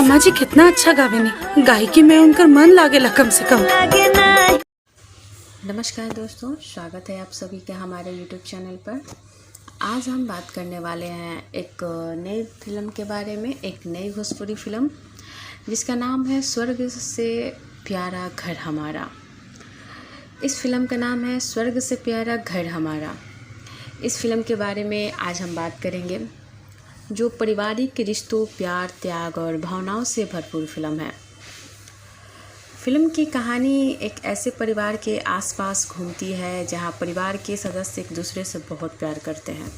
अम्मा जी कितना अच्छा गावेनी, गायकी में उनकर मन लागेला कम से कम। नमस्कार दोस्तों, स्वागत है आप सभी का हमारे YouTube चैनल पर। आज हम बात करने वाले हैं एक नई फिल्म के बारे में, एक नई भोजपुरी फिल्म जिसका नाम है स्वर्ग से प्यारा घर हमारा। इस फिल्म का नाम है स्वर्ग से प्यारा घर हमारा। इस फिल्म के बारे में आज हम बात करेंगे, जो पारिवारिक रिश्तों, प्यार, त्याग और भावनाओं से भरपूर फिल्म है। फिल्म की कहानी एक ऐसे परिवार के आसपास घूमती है जहां परिवार के सदस्य एक दूसरे से बहुत प्यार करते हैं।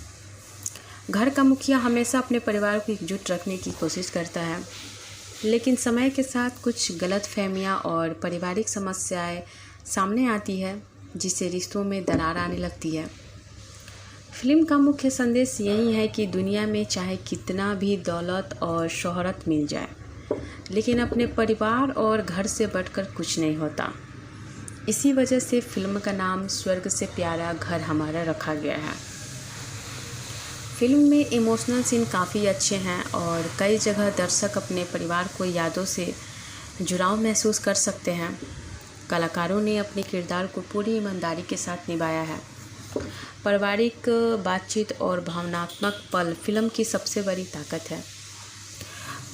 घर का मुखिया हमेशा अपने परिवार को एकजुट रखने की कोशिश करता है, लेकिन समय के साथ कुछ गलतफहमियां और पारिवारिक समस्याएं सामने आती है, जिससे रिश्तों में दरार आने लगती है। फिल्म का मुख्य संदेश यही है कि दुनिया में चाहे कितना भी दौलत और शोहरत मिल जाए, लेकिन अपने परिवार और घर से बढ़कर कुछ नहीं होता। इसी वजह से फिल्म का नाम स्वर्ग से प्यारा घर हमारा रखा गया है। फिल्म में इमोशनल सीन काफ़ी अच्छे हैं और कई जगह दर्शक अपने परिवार को यादों से जुड़ाव महसूस कर सकते हैं। कलाकारों ने अपने किरदार को पूरी ईमानदारी के साथ निभाया है। पारिवारिक बातचीत और भावनात्मक पल फिल्म की सबसे बड़ी ताकत है।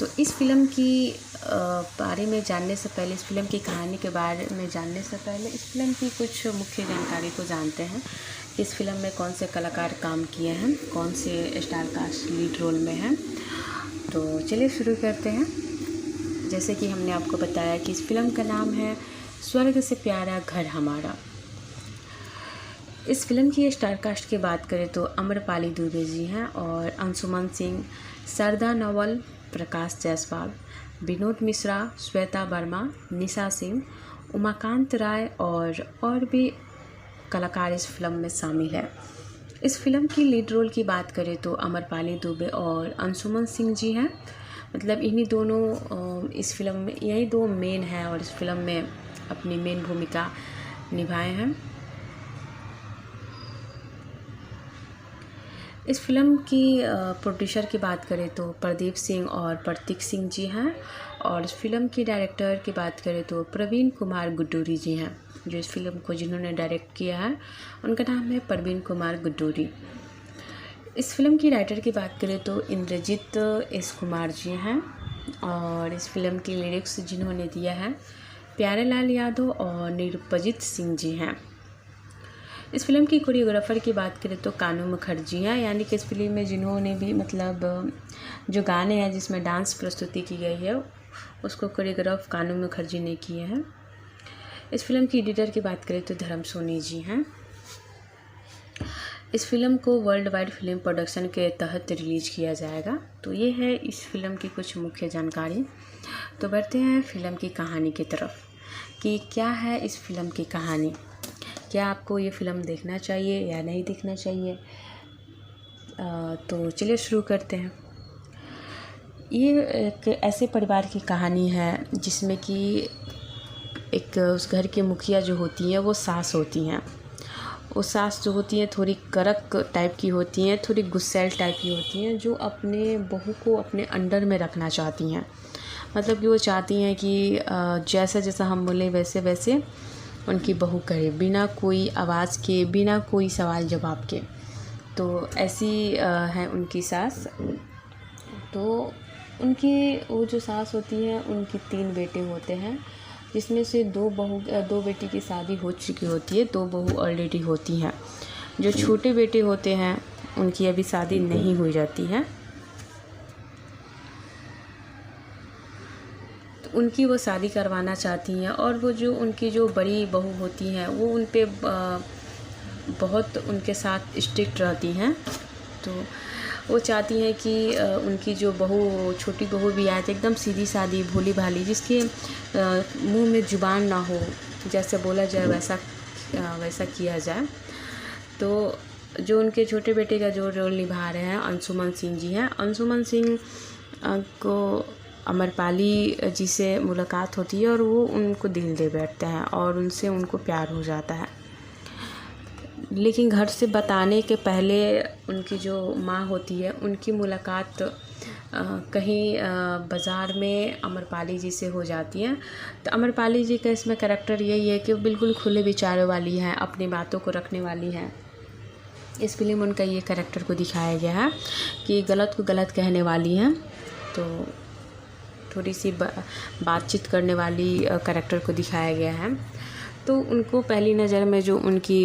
तो इस फिल्म की बारे में जानने से पहले, इस फिल्म की कहानी के बारे में जानने से पहले, इस फिल्म की कुछ मुख्य जानकारी को जानते हैं। इस फिल्म में कौन से कलाकार काम किए हैं, कौन से स्टार कास्ट लीड रोल में हैं। तो चलिए शुरू करते हैं। जैसे कि हमने आपको बताया कि इस फिल्म का नाम है स्वर्ग से प्यारा घर हमारा। इस फिल्म की स्टार कास्ट की बात करें तो अम्रपाली दुबे जी हैं और अंशुमन सिंह, सरदा नवल, प्रकाश जायसवाल, विनोद मिश्रा, श्वेता वर्मा, निशा सिंह, उमाकांत राय और भी कलाकार इस फिल्म में शामिल है। इस फिल्म की लीड रोल की बात करें तो अम्रपाली दुबे और अंशुमन सिंह जी हैं। मतलब इन्हीं दोनों इस फिल्म में, यही दो मेन हैं और इस फिल्म में अपनी मेन भूमिका निभाए हैं। इस फिल्म की प्रोड्यूसर की बात करें तो प्रदीप सिंह और प्रतीक सिंह जी हैं और इस फिल्म की डायरेक्टर की बात करें तो प्रवीण कुमार गुड्डूरी जी हैं। जो इस फिल्म को जिन्होंने डायरेक्ट किया है उनका नाम है प्रवीण कुमार गुड्डूरी। इस फिल्म की राइटर की बात करें तो इंद्रजीत एस कुमार जी हैं और इस फिल्म की लिरिक्स जिन्होंने दिया है प्यारेलाल यादव और निरुपजीत सिंह जी हैं। इस फिल्म की कोरियोग्राफर की बात करें तो कानू मुखर्जी हैं, यानी कि इस फिल्म में जिन्होंने भी मतलब जो गाने हैं जिसमें डांस प्रस्तुति की गई है उसको कोरियोग्राफ कानू मुखर्जी ने किए हैं। इस फिल्म की एडिटर की बात करें तो धर्म सोनी जी हैं। इस फिल्म को वर्ल्ड वाइड फिल्म प्रोडक्शन के तहत रिलीज किया जाएगा। तो ये है इस फिल्म की कुछ मुख्य जानकारी। तो बढ़ते हैं फिल्म की कहानी की तरफ कि क्या है इस फिल्म की कहानी। क्या आपको ये फ़िल्म देखना चाहिए या नहीं देखना चाहिए। तो चलिए शुरू करते हैं। ये एक ऐसे परिवार की कहानी है जिसमें कि एक उस घर के मुखिया जो होती हैं वो सास होती हैं। वो सास जो होती हैं थोड़ी कड़क टाइप की होती हैं, थोड़ी गुस्सैल टाइप की होती हैं, जो अपने बहू को अपने अंडर में रखना चाहती हैं। मतलब कि वो चाहती हैं कि जैसा जैसा हम बोलें वैसे वैसे उनकी बहू करे, बिना कोई आवाज़ के, बिना कोई सवाल जवाब के। तो ऐसी है उनकी सास। तो उनकी वो जो सास होती है उनकी 3 बेटे होते हैं, जिसमें से 2 बेटी की शादी हो चुकी होती है, 2 बहू ऑलरेडी होती हैं। जो छोटे बेटे होते हैं उनकी अभी शादी नहीं हुई जाती है। उनकी वो शादी करवाना चाहती हैं और वो जो उनकी जो बड़ी बहू होती हैं वो उन पे बहुत उनके साथ स्ट्रिक्ट रहती हैं। तो वो चाहती हैं कि उनकी जो बहू, छोटी बहू भी आए तो एकदम सीधी सादी, भोली भाली, जिसके मुंह में जुबान ना हो, जैसे बोला जाए वैसा किया जाए। तो जो उनके छोटे बेटे का जो रोल निभा रहे हैं अंशुमन सिंह जी हैं। अंशुमन सिंह को अम्रपाली जी से मुलाकात होती है और वो उनको दिल दे बैठते हैं और उनसे उनको प्यार हो जाता है। लेकिन घर से बताने के पहले उनकी जो माँ होती है उनकी मुलाकात कहीं बाज़ार में अम्रपाली जी से हो जाती हैं। तो अम्रपाली जी का इसमें कैरेक्टर यही है कि वो बिल्कुल खुले विचारों वाली हैं, अपनी बातों को रखने वाली हैं। इस फिल्म में उनका ये कैरेक्टर को दिखाया गया है कि गलत को गलत कहने वाली हैं, तो थोड़ी सी बातचीत करने वाली कैरेक्टर को दिखाया गया है। तो उनको पहली नज़र में जो उनकी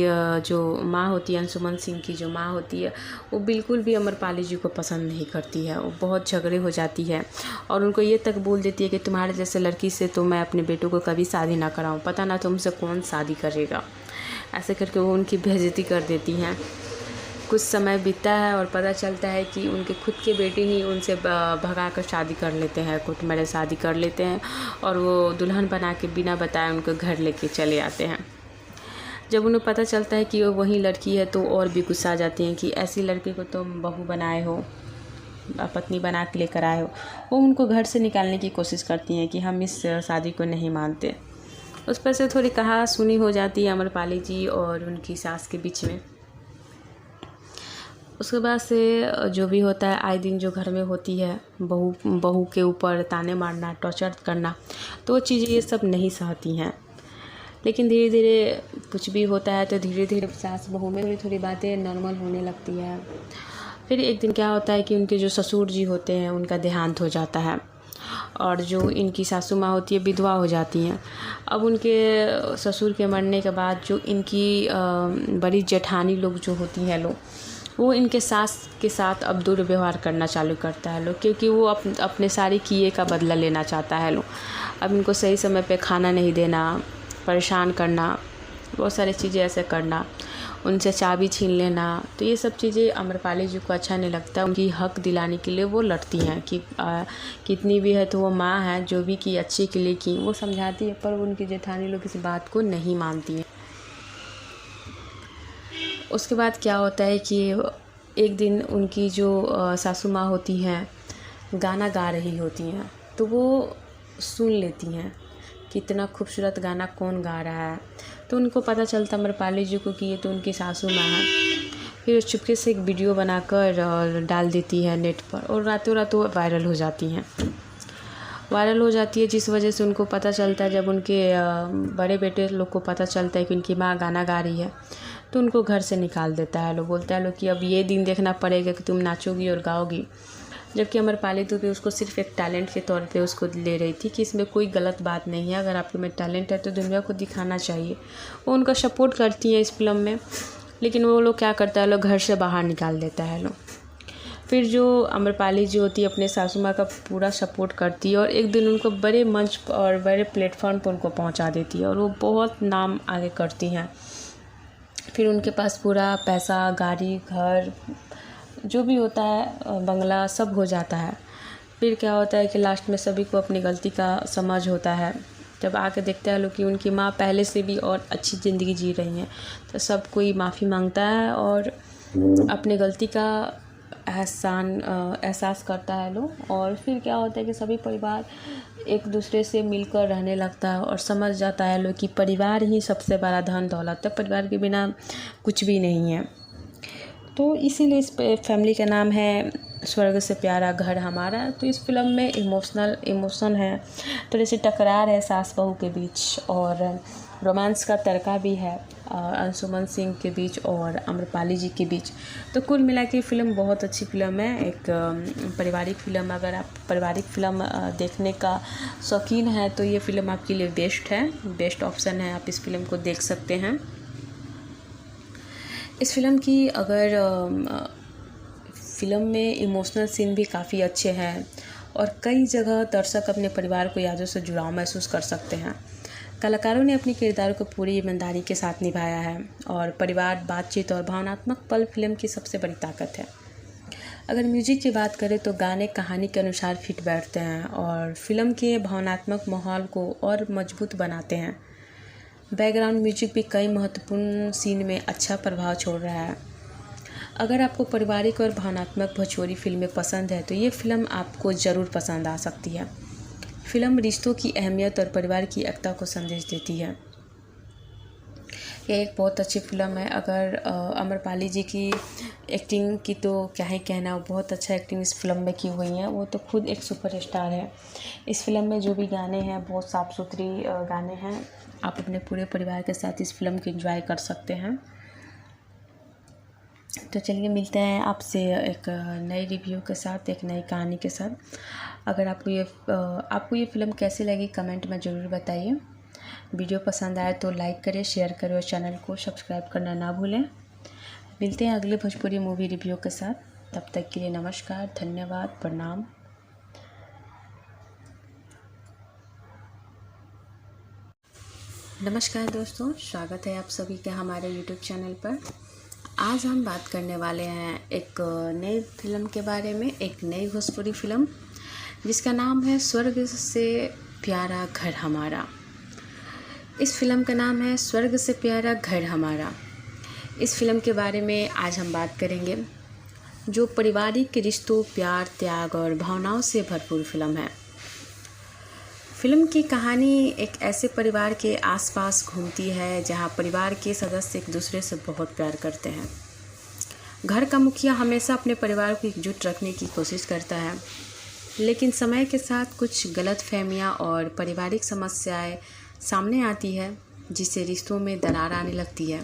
जो माँ होती है, अंशुमन सिंह की जो माँ होती है, वो बिल्कुल भी अम्रपाली जी को पसंद नहीं करती है। वो बहुत झगड़े हो जाती है और उनको ये तक बोल देती है कि तुम्हारे जैसे लड़की से तो मैं अपने बेटों को कभी शादी ना कराऊं, पता ना तुमसे कौन शादी करेगा। ऐसे करके वो उनकी बेइज्जती कर देती हैं। कुछ समय बीतता है और पता चलता है कि उनके खुद के बेटे ही उनसे भगा कर शादी कर लेते हैं, कोर्ट मैरिज शादी कर लेते हैं और वो दुल्हन बना के बिना बताए उनको घर लेके चले आते हैं। जब उन्हें पता चलता है कि वो वही लड़की है तो और भी गुस्सा आ जाती हैं कि ऐसी लड़की को तुम बहू बनाए हो, पत्नी बना के लेकर आए हो। वो उनको घर से निकालने की कोशिश करती हैं कि हम इस शादी को नहीं मानते। उस पर से थोड़ी कहा सुनी हो जाती है अम्रपाली जी और उनकी सास के बीच में। उसके बाद से जो भी होता है, आए दिन जो घर में होती है, बहू के ऊपर ताने मारना, टॉर्चर करना, तो वो चीज़ें ये सब नहीं सहती हैं। लेकिन धीरे धीरे कुछ भी होता है तो धीरे धीरे सास बहू में थोड़ी थोड़ी बातें नॉर्मल होने लगती है। फिर एक दिन क्या होता है कि उनके जो ससुर जी होते हैं उनका देहांत हो जाता है और जो इनकी सासू माँ होती है विधवा हो जाती हैं। अब उनके ससुर के मरने के बाद जो इनकी बड़ी जेठानी लोग जो होती हैं लोग, वो इनके सास के साथ अब दुर्व्यवहार करना चालू करता है लोग, क्योंकि वो अपने सारी किए का बदला लेना चाहता है लोग। अब इनको सही समय पे खाना नहीं देना, परेशान करना, बहुत सारी चीज़ें ऐसे करना, उनसे चाबी छीन लेना। तो ये सब चीज़ें अम्रपाली जी को अच्छा नहीं लगता। उनकी हक दिलाने के लिए वो लड़ती हैं कि कितनी भी है तो वो माँ है, जो भी की अच्छे के लिए की वो समझाती है, पर उनकी जेठानी लोग इस बात को नहीं मानती हैं। उसके बाद क्या होता है कि एक दिन उनकी जो सासू माँ होती हैं गाना गा रही होती हैं, तो वो सुन लेती हैं कि इतना खूबसूरत गाना कौन गा रहा है। तो उनको पता चलता अम्रपाली जी को कि ये तो उनकी सासू माँ है। फिर चुपके से एक वीडियो बनाकर और डाल देती है नेट पर और रातों रातों वायरल हो जाती हैं। जिस वजह से उनको पता चलता है, जब उनके बड़े बेटे लोग को पता चलता है कि उनकी माँ गाना गा रही है, तो उनको घर से निकाल देता है लोग। बोलता है लोग कि अब ये दिन देखना पड़ेगा कि तुम नाचोगी और गाओगी। जबकि अम्रपाली तो भी उसको सिर्फ एक टैलेंट के तौर पे उसको ले रही थी कि इसमें कोई गलत बात नहीं है, अगर आपके में टैलेंट है तो दुनिया को दिखाना चाहिए। वो उनका सपोर्ट करती है इस फिल्म में, लेकिन वो लोग क्या करता है लोग घर से बाहर निकाल देता है लोग। फिर जो अम्रपाली जी होती है अपने सासू माँ का पूरा सपोर्ट करती है और एक दिन उनको बड़े मंच और बड़े प्लेटफॉर्म पर उनको पहुँचा देती है और वो बहुत नाम आगे करती हैं। फिर उनके पास पूरा पैसा, गाड़ी, घर, जो भी होता है, बंगला, सब हो जाता है। फिर क्या होता है कि लास्ट में सभी को अपनी गलती का समझ होता है। जब आके देखते हैं लोग कि उनकी माँ पहले से भी और अच्छी ज़िंदगी जी रही हैं, तो सब कोई माफ़ी मांगता है और अपनी गलती का एहसास करता है लोग। और फिर क्या होता है कि सभी परिवार एक दूसरे से मिलकर रहने लगता है और समझ जाता है लोग कि परिवार ही सबसे बड़ा धन दौलत है, परिवार के बिना कुछ भी नहीं है। तो इसीलिए इस फैमिली का नाम है स्वर्ग से प्यारा घर हमारा। तो इस फिल्म में इमोशन है, थोड़ी सी टकरार है सास बहू के बीच और रोमांस का तड़का भी है अंशुमन सिंह के बीच और अम्रपाली जी के बीच। तो कुल मिला के फिल्म बहुत अच्छी फिल्म है, एक पारिवारिक फिल्म। अगर आप पारिवारिक फिल्म देखने का शौकीन है तो ये फिल्म आपके लिए बेस्ट ऑप्शन है, आप इस फिल्म को देख सकते हैं। इस फिल्म की अगर फिल्म में इमोशनल सीन भी काफ़ी अच्छे हैं और कई जगह दर्शक अपने परिवार को यादों से जुड़ाव महसूस कर सकते हैं। कलाकारों ने अपनी किरदारों को पूरी ईमानदारी के साथ निभाया है और परिवार, बातचीत और भावनात्मक पल फिल्म की सबसे बड़ी ताकत है। अगर म्यूजिक की बात करें तो गाने कहानी के अनुसार फिट बैठते हैं और फिल्म के भावनात्मक माहौल को और मजबूत बनाते हैं। बैकग्राउंड म्यूजिक भी कई महत्वपूर्ण सीन में अच्छा प्रभाव छोड़ रहा है। अगर आपको पारिवारिक और भावनात्मक भोजपुरी फिल्में पसंद है तो ये फिल्म आपको ज़रूर पसंद आ सकती है। फिल्म रिश्तों की अहमियत और परिवार की एकता को संदेश देती है। ये एक बहुत अच्छी फ़िल्म है। अगर अम्रपाली जी की एक्टिंग की तो क्या ही कहना, बहुत अच्छा एक्टिंग इस फिल्म में की हुई है। वो तो खुद एक सुपरस्टार है। इस फिल्म में जो भी गाने हैं बहुत साफ़ सुथरी गाने हैं। आप अपने पूरे परिवार के साथ इस फिल्म को एंजॉय कर सकते हैं। तो चलिए मिलते हैं आपसे एक नई रिव्यू के साथ, एक नई कहानी के साथ। अगर आपको ये फ़िल्म कैसी लगी कमेंट में ज़रूर बताइए। वीडियो पसंद आए तो लाइक करें, शेयर करें और चैनल को सब्सक्राइब करना ना भूलें। मिलते हैं अगले भोजपुरी मूवी रिव्यू के साथ। तब तक के लिए नमस्कार, धन्यवाद, प्रणाम। नमस्कार दोस्तों, स्वागत है आप सभी का हमारे YouTube चैनल पर। आज हम बात करने वाले हैं एक नई फिल्म के बारे में, एक नई भोजपुरी फिल्म जिसका नाम है स्वर्ग से प्यारा घर हमारा। इस फिल्म का नाम है स्वर्ग से प्यारा घर हमारा। इस फिल्म के बारे में आज हम बात करेंगे, जो पारिवारिक रिश्तों, प्यार, त्याग और भावनाओं से भरपूर फिल्म है। फिल्म की कहानी एक ऐसे परिवार के आसपास घूमती है जहां परिवार के सदस्य एक दूसरे से बहुत प्यार करते हैं। घर का मुखिया हमेशा अपने परिवार को एकजुट रखने की कोशिश करता है, लेकिन समय के साथ कुछ गलतफहमियां और पारिवारिक समस्याएं सामने आती है, जिससे रिश्तों में दरार आने लगती है।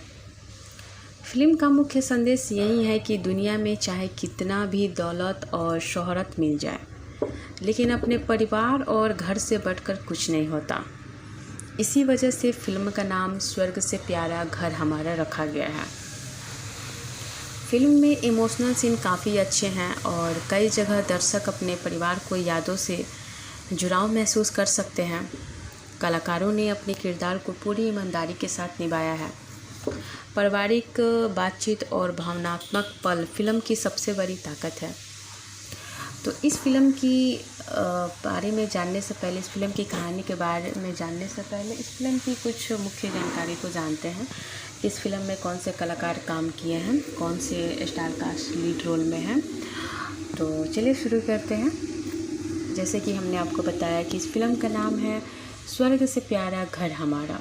फिल्म का मुख्य संदेश यही है कि दुनिया में चाहे कितना भी दौलत और शोहरत मिल जाए, लेकिन अपने परिवार और घर से बढ़कर कुछ नहीं होता। इसी वजह से फिल्म का नाम स्वर्ग से प्यारा घर हमारा रखा गया है। फिल्म में इमोशनल सीन काफ़ी अच्छे हैं और कई जगह दर्शक अपने परिवार को यादों से जुड़ाव महसूस कर सकते हैं। कलाकारों ने अपने किरदार को पूरी ईमानदारी के साथ निभाया है। पारिवारिक बातचीत और भावनात्मक पल फिल्म की सबसे बड़ी ताकत है। तो इस फिल्म की बारे में जानने से पहले, इस फिल्म की कहानी के बारे में जानने से पहले इस फिल्म की कुछ मुख्य जानकारी को जानते हैं। इस फिल्म में कौन से कलाकार काम किए हैं, कौन से स्टार कास्ट लीड रोल में हैं। तो चलिए शुरू करते हैं। जैसे कि हमने आपको बताया कि इस फिल्म का नाम है स्वर्ग से प्यारा घर हमारा।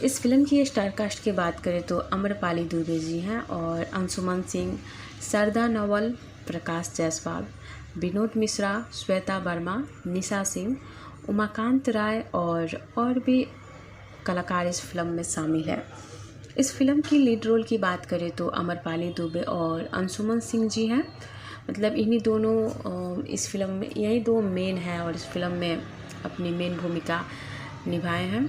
इस फिल्म की स्टार कास्ट की बात करें तो अम्रपाली दुबे जी हैं और अंशुमन सिंह, शारदा नवल, प्रकाश जायसवाल, विनोद मिश्रा, श्वेता वर्मा, निशा सिंह, उमाकांत राय और भी कलाकार इस फिल्म में शामिल है। इस फिल्म की लीड रोल की बात करें तो अम्रपाली दुबे और अंशुमन सिंह जी हैं। मतलब इन्हीं दोनों इस फिल्म में, यही दो मेन हैं और इस फिल्म में अपनी मेन भूमिका निभाए हैं।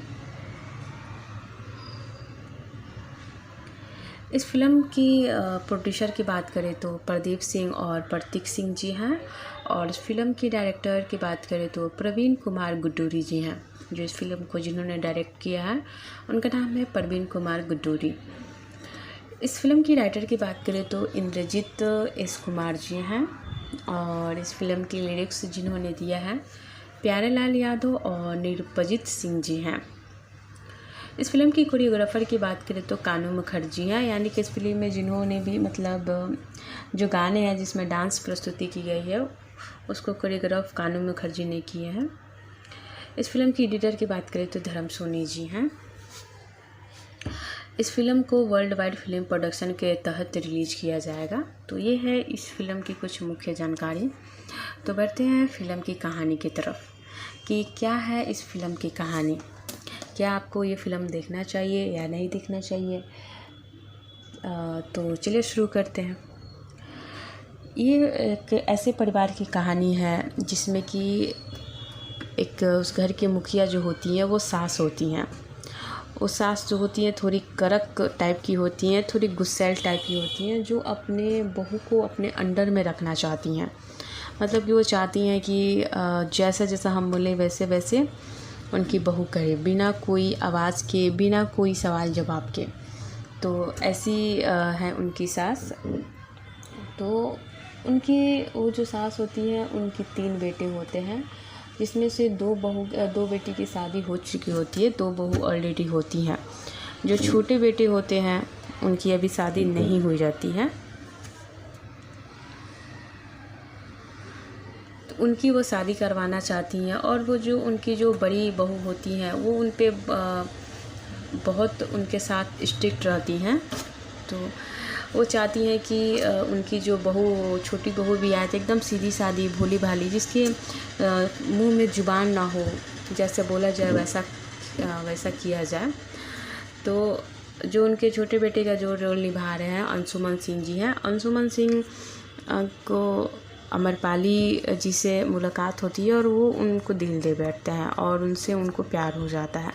इस फिल्म की प्रोड्यूसर की बात करें तो प्रदीप सिंह और प्रतीक सिंह जी हैं और इस फिल्म की डायरेक्टर की बात करें तो प्रवीण कुमार गुड्डूरी जी हैं। जो इस फिल्म को जिन्होंने डायरेक्ट किया है उनका नाम है प्रवीण कुमार गुड्डूरी। इस फिल्म की राइटर की बात करें तो इंद्रजीत एस कुमार जी हैं और इस फिल्म की लिरिक्स जिन्होंने दिया है प्यारेलाल यादव और निरुपजीत सिंह जी हैं। इस फिल्म की कोरियोग्राफर की बात करें तो कानू मुखर्जी हैं, यानी कि इस फिल्म में जिन्होंने भी मतलब जो गाने हैं जिसमें डांस प्रस्तुति की गई है उसको कोरियोग्राफ कानू मुखर्जी ने किए हैं। इस फिल्म की एडिटर की बात करें तो धर्म सोनी जी हैं। इस फिल्म को वर्ल्ड वाइड फिल्म प्रोडक्शन के तहत रिलीज़ किया जाएगा। तो ये है इस फिल्म की कुछ मुख्य जानकारी। तो बढ़ते हैं फिल्म की कहानी की तरफ कि क्या है इस फिल्म की कहानी। क्या आपको ये फ़िल्म देखना चाहिए या नहीं देखना चाहिए। तो चलिए शुरू करते हैं। ये एक ऐसे परिवार की कहानी है जिसमें कि एक उस घर की मुखिया जो होती हैं वो सास होती हैं। वो सास जो होती हैं थोड़ी कड़क टाइप की होती हैं, थोड़ी गुस्सैल टाइप की होती हैं, जो अपने बहू को अपने अंडर में रखना चाहती हैं। मतलब कि वो चाहती हैं कि जैसा जैसा हम बोले वैसे वैसे उनकी बहू करे, बिना कोई आवाज़ के, बिना कोई सवाल जवाब के। तो ऐसी है उनकी सास। तो उनकी वो जो सास होती हैं उनकी 3 बेटे होते हैं, जिसमें से 2 बेटी की शादी हो चुकी होती है, 2 बहू ऑलरेडी होती हैं। जो छोटे बेटे होते हैं उनकी अभी शादी नहीं हुई जाती है। उनकी वो शादी करवाना चाहती हैं और वो जो उनकी जो बड़ी बहू होती हैं वो उन पे बहुत उनके साथ स्ट्रिक्ट रहती हैं। तो वो चाहती हैं कि उनकी जो बहू, छोटी बहू भी आए तो एकदम सीधी सादी भोली भाली, जिसके मुंह में ज़ुबान ना हो, जैसे बोला जाए वैसा किया जाए। तो जो उनके छोटे बेटे का जो रोल निभा रहे हैं अंशुमन सिंह जी हैं। अंशुमन सिंह को अमरपाली जी से मुलाकात होती है और वो उनको दिल दे बैठते हैं और उनसे उनको प्यार हो जाता है।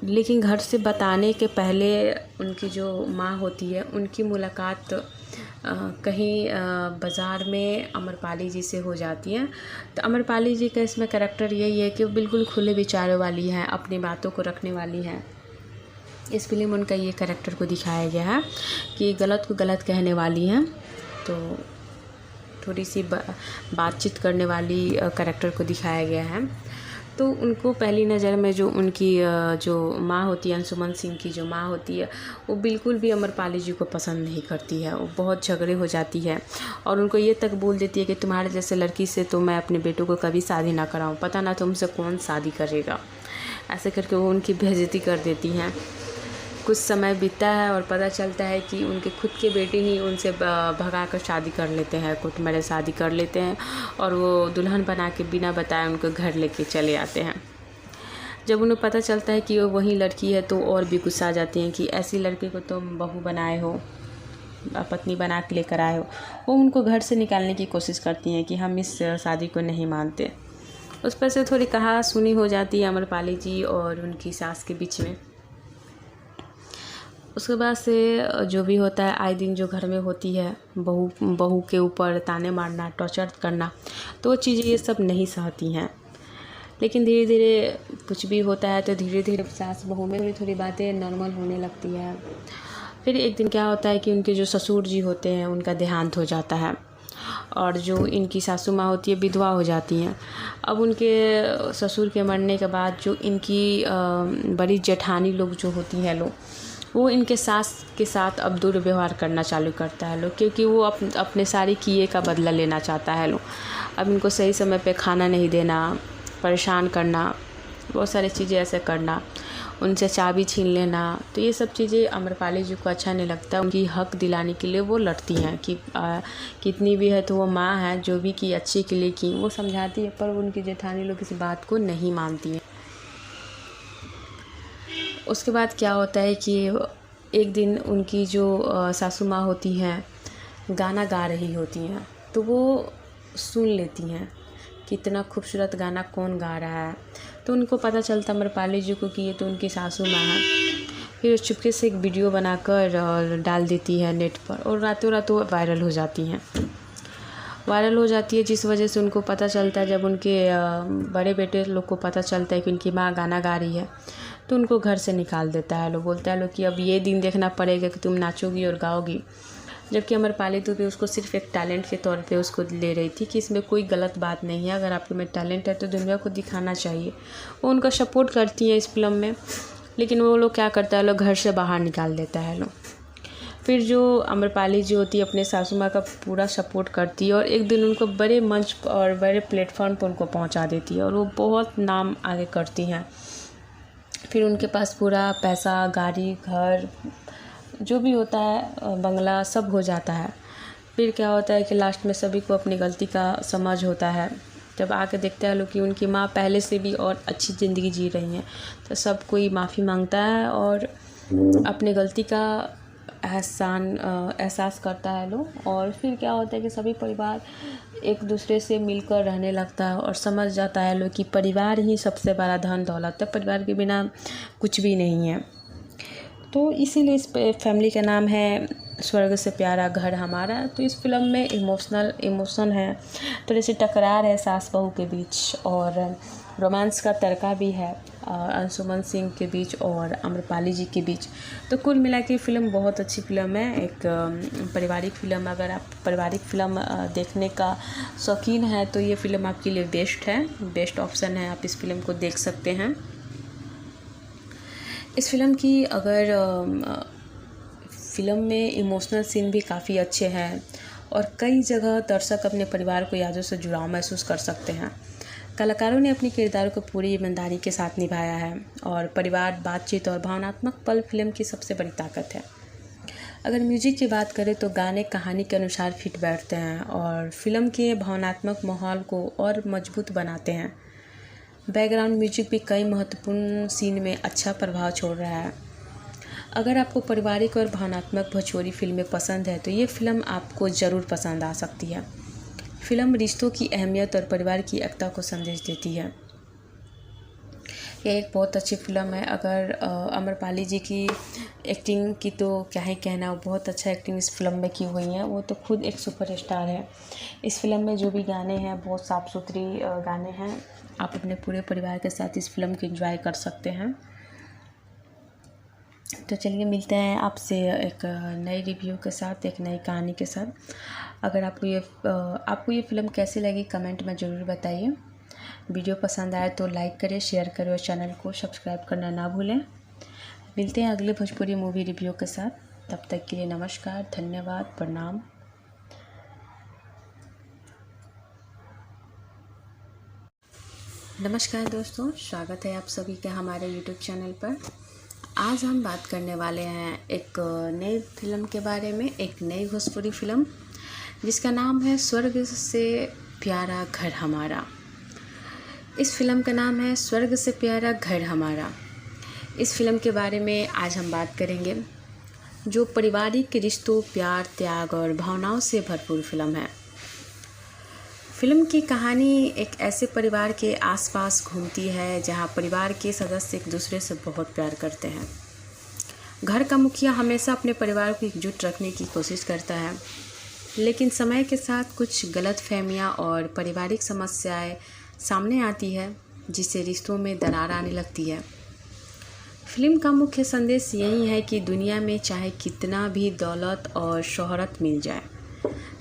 लेकिन घर से बताने के पहले उनकी जो माँ होती है, उनकी मुलाकात कहीं बाज़ार में अमरपाली जी से हो जाती है। तो अमरपाली जी का इसमें कैरेक्टर यही है कि वो बिल्कुल खुले विचारों वाली हैं, अपनी बातों को रखने वाली हैं। इस फिल्म में उनका ये कैरेक्टर को दिखाया गया है कि गलत को गलत कहने वाली हैं। तो थोड़ी सी बातचीत करने वाली कैरेक्टर को दिखाया गया है। तो उनको पहली नज़र में जो उनकी जो माँ होती है, अंशुमन सिंह की जो माँ होती है, वो बिल्कुल भी अमरपाली जी को पसंद नहीं करती है। वो बहुत झगड़े हो जाती है और उनको ये तक बोल देती है कि तुम्हारे जैसे लड़की से तो मैं अपने बेटों को कभी शादी ना कराऊं, पता ना तुमसे कौन शादी करेगा। ऐसे करके वो उनकी बेइज्जती कर देती हैं। कुछ समय बीतता है और पता चलता है कि उनके खुद के बेटे ही उनसे भगा कर शादी कर लेते हैं, कोर्ट मैरिज शादी कर लेते हैं और वो दुल्हन बना के बिना बताए उनको घर लेके चले आते हैं। जब उन्हें पता चलता है कि वो वही लड़की है तो और भी गुस्सा आ जाती हैं कि ऐसी लड़की को तुम बहू बनाए हो, पत्नी बना के लेकर आए हो। वो उनको घर से निकालने की कोशिश करती हैं कि हम इस शादी को नहीं मानते। उस पर से थोड़ी कहा सुनी हो जाती है अमरपाली जी और उनकी सास के बीच में। उसके बाद से जो भी होता है, आए दिन जो घर में होती है, बहू के ऊपर ताने मारना, टॉर्चर करना, तो वो चीज़ें ये सब नहीं सहती हैं। लेकिन धीरे धीरे कुछ भी होता है तो धीरे धीरे सास बहू में थोड़ी थोड़ी बातें नॉर्मल होने लगती है। फिर एक दिन क्या होता है कि उनके जो ससुर जी होते हैं उनका देहांत हो जाता है और जो इनकी सासू माँ होती है विधवा हो जाती हैं। अब उनके ससुर के मरने के बाद जो इनकी बड़ी जेठानी लोग जो होती हैं लोग, वो इनके सास के साथ अब दुर्व्यवहार करना चालू करता है लोग, क्योंकि वो अपने सारे किए का बदला लेना चाहता है लोग। अब इनको सही समय पे खाना नहीं देना, परेशान करना, बहुत सारी चीज़ें ऐसे करना, उनसे चाबी छीन लेना। तो ये सब चीज़ें अमरपाली जी को अच्छा नहीं लगता। उनकी हक दिलाने के लिए वो लड़ती हैं कि कितनी भी है तो वो माँ है, जो भी की अच्छे के लिए की, वो समझाती है, पर उनकी जेठानी लोग इस बात को नहीं मानती हैं। उसके बाद क्या होता है कि एक दिन उनकी जो सासू माँ होती हैं गाना गा रही होती हैं, तो वो सुन लेती हैं कि इतना खूबसूरत गाना कौन गा रहा है। तो उनको पता चलता अमरपाली जी को कि ये तो उनकी सासू माँ है। फिर चुपके से एक वीडियो बनाकर डाल देती है नेट पर और रातों रात वो वायरल हो जाती है, जिस वजह से उनको पता चलता है। जब उनके बड़े बेटे लोग को पता चलता है कि उनकी माँ गाना गा रही है, तो उनको घर से निकाल देता है लोग। बोलता है लोग कि अब ये दिन देखना पड़ेगा कि तुम नाचोगी और गाओगी। जबकि अमरपाली भी उसको सिर्फ एक टैलेंट के तौर पे उसको ले रही थी कि इसमें कोई गलत बात नहीं है, अगर आपके में टैलेंट है तो दुनिया को दिखाना चाहिए। वो उनका सपोर्ट करती है इस फिल्म में, लेकिन वो लोग क्या करता है, लोग घर से बाहर निकाल देता है लोग। फिर जो अमरपाली जी होती है अपने सासू माँ का पूरा सपोर्ट करती है और एक दिन उनको बड़े मंच और बड़े प्लेटफॉर्म पर उनको पहुँचा देती है और वो बहुत नाम आगे करती हैं। फिर उनके पास पूरा पैसा, गाड़ी, घर, जो भी होता है, बंगला, सब हो जाता है। फिर क्या होता है कि लास्ट में सभी को अपनी गलती का समझ होता है। जब आके देखते हैं लोग कि उनकी माँ पहले से भी और अच्छी ज़िंदगी जी रही हैं, तो सब कोई माफ़ी मांगता है और अपनी गलती का एहसास करता है लोग। और फिर क्या होता है कि सभी परिवार एक दूसरे से मिलकर रहने लगता है और समझ जाता है लोग कि परिवार ही सबसे बड़ा धन दौलत है, परिवार के बिना कुछ भी नहीं है। तो इसीलिए इस फैमिली का नाम है स्वर्ग से प्यारा घर हमारा। तो इस फिल्म में इमोशन है, थोड़ी सी टकरार है सास बहू के बीच और रोमांस का तड़का भी है अंशुमन सिंह के बीच और अमरपाली जी के बीच। तो कुल मिला के फिल्म बहुत अच्छी फिल्म है, एक पारिवारिक फिल्म। अगर आप पारिवारिक फिल्म देखने का शौकीन है तो ये फिल्म आपके लिए बेस्ट ऑप्शन है, आप इस फिल्म को देख सकते हैं। इस फिल्म की अगर फिल्म में इमोशनल सीन भी काफ़ी अच्छे हैं और कई जगह दर्शक अपने परिवार को यादों से जुड़ाव महसूस कर सकते हैं। कलाकारों ने अपने किरदारों को पूरी ईमानदारी के साथ निभाया है और परिवार, बातचीत और भावनात्मक पल फिल्म की सबसे बड़ी ताकत है। अगर म्यूजिक की बात करें तो गाने कहानी के अनुसार फिट बैठते हैं और फिल्म के भावनात्मक माहौल को और मजबूत बनाते हैं। बैकग्राउंड म्यूजिक भी कई महत्वपूर्ण सीन में अच्छा प्रभाव छोड़ रहा है। अगर आपको पारिवारिक और भावनात्मक भोजपुरी फिल्में पसंद है तो ये फिल्म आपको ज़रूर पसंद आ सकती है। फिल्म रिश्तों की अहमियत और परिवार की एकता को संदेश देती है। यह एक बहुत अच्छी फिल्म है। अगर आम्रपाली जी की एक्टिंग की तो क्या ही कहना, बहुत अच्छा एक्टिंग इस फिल्म में की हुई है। वो तो खुद एक सुपरस्टार है। इस फिल्म में जो भी गाने हैं बहुत साफ़ सुथरी गाने हैं। आप अपने पूरे परिवार के साथ इस फिल्म को एंजॉय कर सकते हैं। तो चलिए मिलते हैं आपसे एक नई रिव्यू के साथ, एक नई कहानी के साथ। अगर आपको ये फ़िल्म कैसी लगी कमेंट में ज़रूर बताइए। वीडियो पसंद आए तो लाइक करें, शेयर करें और चैनल को सब्सक्राइब करना ना भूलें। मिलते हैं अगले भोजपुरी मूवी रिव्यू के साथ। तब तक के लिए नमस्कार, धन्यवाद, प्रणाम। नमस्कार दोस्तों, स्वागत है आप सभी का हमारे यूट्यूब चैनल पर। आज हम बात करने वाले हैं एक नई फिल्म के बारे में, एक नई भोजपुरी फिल्म जिसका नाम है स्वर्ग से प्यारा घर हमारा। इस फिल्म का नाम है स्वर्ग से प्यारा घर हमारा। इस फिल्म के बारे में आज हम बात करेंगे, जो पारिवारिक रिश्तों, प्यार, त्याग और भावनाओं से भरपूर फिल्म है। फिल्म की कहानी एक ऐसे परिवार के आसपास घूमती है जहां परिवार के सदस्य एक दूसरे से बहुत प्यार करते हैं। घर का मुखिया हमेशा अपने परिवार को एकजुट रखने की कोशिश करता है, लेकिन समय के साथ कुछ गलतफहमियां और पारिवारिक समस्याएं सामने आती है, जिससे रिश्तों में दरार आने लगती है। फिल्म का मुख्य संदेश यही है कि दुनिया में चाहे कितना भी दौलत और शोहरत मिल जाए,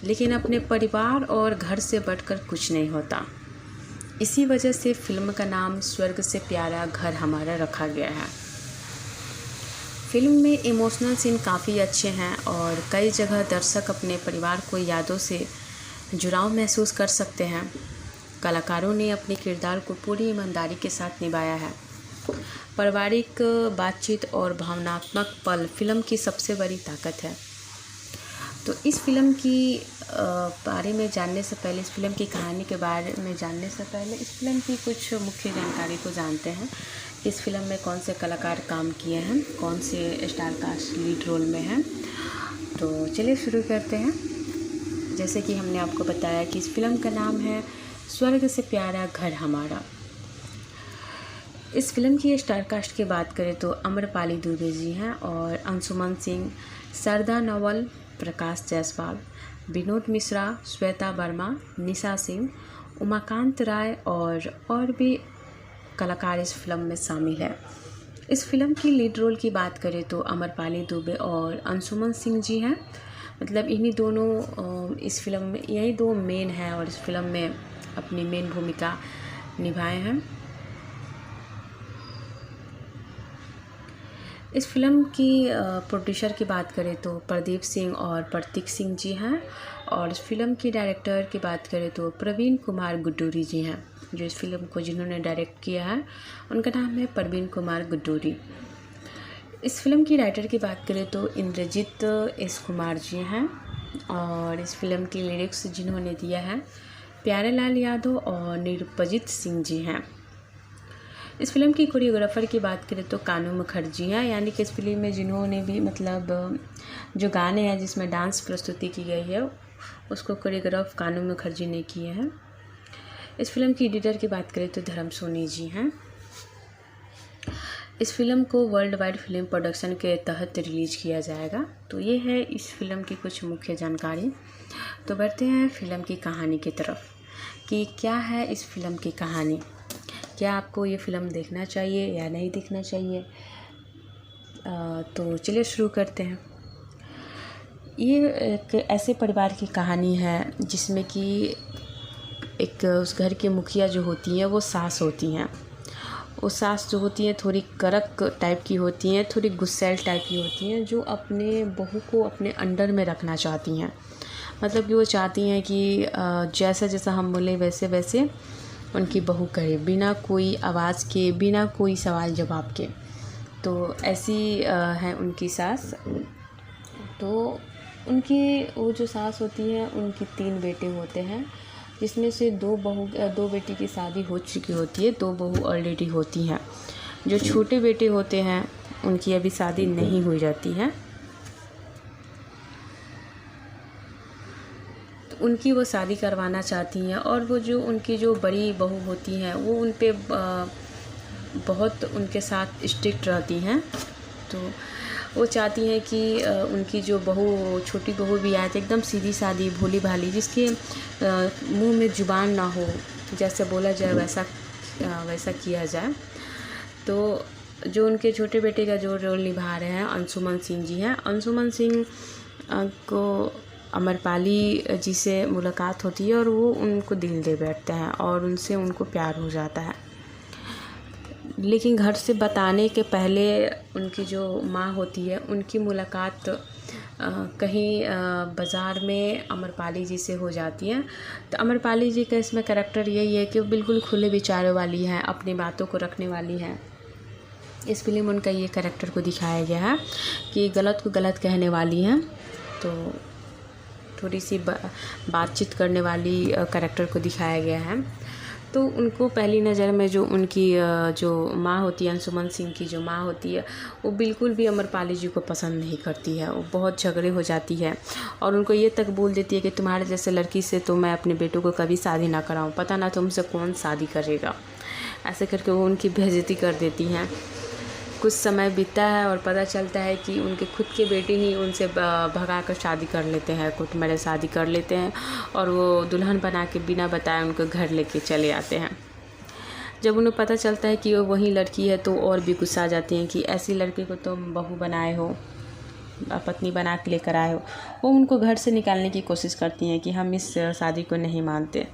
लेकिन अपने परिवार और घर से बढ़कर कुछ नहीं होता। इसी वजह से फिल्म का नाम स्वर्ग से प्यारा घर हमारा रखा गया है। फिल्म में इमोशनल सीन काफ़ी अच्छे हैं और कई जगह दर्शक अपने परिवार को यादों से जुड़ाव महसूस कर सकते हैं। कलाकारों ने अपने किरदार को पूरी ईमानदारी के साथ निभाया है। पारिवारिक बातचीत और भावनात्मक पल फिल्म की सबसे बड़ी ताकत है। तो इस फिल्म की बारे में जानने से पहले, इस फिल्म की कहानी के बारे में जानने से पहले इस फिल्म की कुछ मुख्य जानकारी को जानते हैं। इस फिल्म में कौन से कलाकार काम किए हैं, कौन से स्टार कास्ट लीड रोल में हैं। तो चलिए शुरू करते हैं। जैसे कि हमने आपको बताया कि इस फिल्म का नाम है स्वर्ग से प्यारा घर हमारा। इस फिल्म की स्टार कास्ट की बात करें तो आम्रपाली दुबे जी हैं और अंशुमन सिंह, सरदा नवल, प्रकाश जायसवाल, विनोद मिश्रा, श्वेता वर्मा, निशा सिंह, उमाकांत राय और भी कलाकार इस फिल्म में शामिल है। इस फिल्म की लीड रोल की बात करें तो आम्रपाली दुबे और अंशुमन सिंह जी हैं। मतलब इन्हीं दोनों इस फिल्म में, यही दो मेन हैं और इस फिल्म में अपनी मेन भूमिका निभाए हैं। इस फिल्म की प्रोड्यूसर की बात करें तो प्रदीप सिंह और प्रतीक सिंह जी हैं और इस फिल्म की डायरेक्टर की बात करें तो प्रवीण कुमार गुड्डूरी जी हैं। जो इस फिल्म को जिन्होंने डायरेक्ट किया है उनका नाम है प्रवीण कुमार गुड्डूरी। इस फिल्म की राइटर की बात करें तो इंद्रजीत एस कुमार जी हैं और इस फिल्म की लिरिक्स जिन्होंने दिया है प्यारेलाल यादव और निरुपजीत सिंह जी हैं। इस फिल्म की कोरियोग्राफर की बात करें तो कानू मुखर्जी हैं, यानी कि इस फिल्म में जिन्होंने भी मतलब जो गाने हैं जिसमें डांस प्रस्तुति की गई है उसको कोरियोग्राफ कानू मुखर्जी ने किए हैं। इस फिल्म की एडिटर की बात करें तो धर्म सोनी जी हैं। इस फिल्म को वर्ल्ड वाइड फिल्म प्रोडक्शन के तहत रिलीज किया जाएगा। तो ये है इस फिल्म की कुछ मुख्य जानकारी। तो बढ़ते हैं फिल्म की कहानी की तरफ कि क्या है इस फिल्म की कहानी। क्या आपको ये फ़िल्म देखना चाहिए या नहीं देखना चाहिए। तो चलिए शुरू करते हैं। ये एक ऐसे परिवार की कहानी है जिसमें कि एक उस घर के मुखिया जो होती हैं वो सास होती हैं। वो सास जो होती हैं थोड़ी कड़क टाइप की होती हैं, थोड़ी गुस्सैल टाइप की होती हैं, जो अपने बहू को अपने अंडर में रखना चाहती हैं। मतलब कि वो चाहती हैं कि जैसा जैसा हम बोलें वैसे वैसे उनकी बहू करे, बिना कोई आवाज़ के, बिना कोई सवाल जवाब के। तो ऐसी है उनकी सास। तो उनकी वो जो सास होती है, उनकी 3 बेटे होते हैं, जिसमें से 2 बेटी की शादी हो चुकी होती है, 2 बहू ऑलरेडी होती हैं। जो छोटे बेटे होते हैं उनकी अभी शादी नहीं हुई रहती है। तो उनकी वो शादी करवाना चाहती हैं, और वो जो उनकी जो बड़ी बहू होती हैं वो उन पे बहुत उनके साथ स्ट्रिक्ट रहती हैं। तो वो चाहती हैं कि उनकी जो बहू, छोटी बहू भी आए तो एकदम सीधी सादी, भोली भाली, जिसके मुंह में जुबान ना हो, जैसे बोला जाए वैसा किया जाए। तो जो उनके छोटे बेटे का जो रोल निभा रहे हैं अंशुमन सिंह जी हैं। अंशुमन सिंह को अमरपाली जी से मुलाकात होती है और वो उनको दिल दे बैठते हैं और उनसे उनको प्यार हो जाता है। लेकिन घर से बताने के पहले उनकी जो माँ होती है, उनकी मुलाकात कहीं बाज़ार में अमरपाली जी से हो जाती है। तो अमरपाली जी का इसमें कैरेक्टर यही है कि वो बिल्कुल खुले विचारों वाली हैं, अपनी बातों को रखने वाली हैं। इस फिल्म में उनका ये कैरेक्टर को दिखाया गया है कि गलत को गलत कहने वाली हैं, तो थोड़ी सी बातचीत करने वाली कैरेक्टर को दिखाया गया है। तो उनको पहली नज़र में जो उनकी जो माँ होती है, अंशुमन सिंह की जो माँ होती है, वो बिल्कुल भी अमरपाली जी को पसंद नहीं करती है। वो बहुत झगड़े हो जाती है और उनको ये तक बोल देती है कि तुम्हारे जैसे लड़की से तो मैं अपने बेटों को कभी शादी ना कराऊं, पता ना तुमसे कौन शादी करेगा। ऐसे करके वो उनकी बेइज्जती कर देती हैं। कुछ समय बीतता है और पता चलता है कि उनके खुद के बेटे ही उनसे भगा कर शादी कर लेते हैं, कोर्ट मैरिज शादी कर लेते हैं, और वो दुल्हन बना के बिना बताए उनको घर लेके चले आते हैं। जब उन्हें पता चलता है कि वो वही लड़की है तो और भी गुस्सा आ जाती हैं कि ऐसी लड़की को तुम बहू बनाए हो, पत्नी बना के लेकर आए हो। वो उनको घर से निकालने की कोशिश करती हैं कि हम इस शादी को नहीं मानते।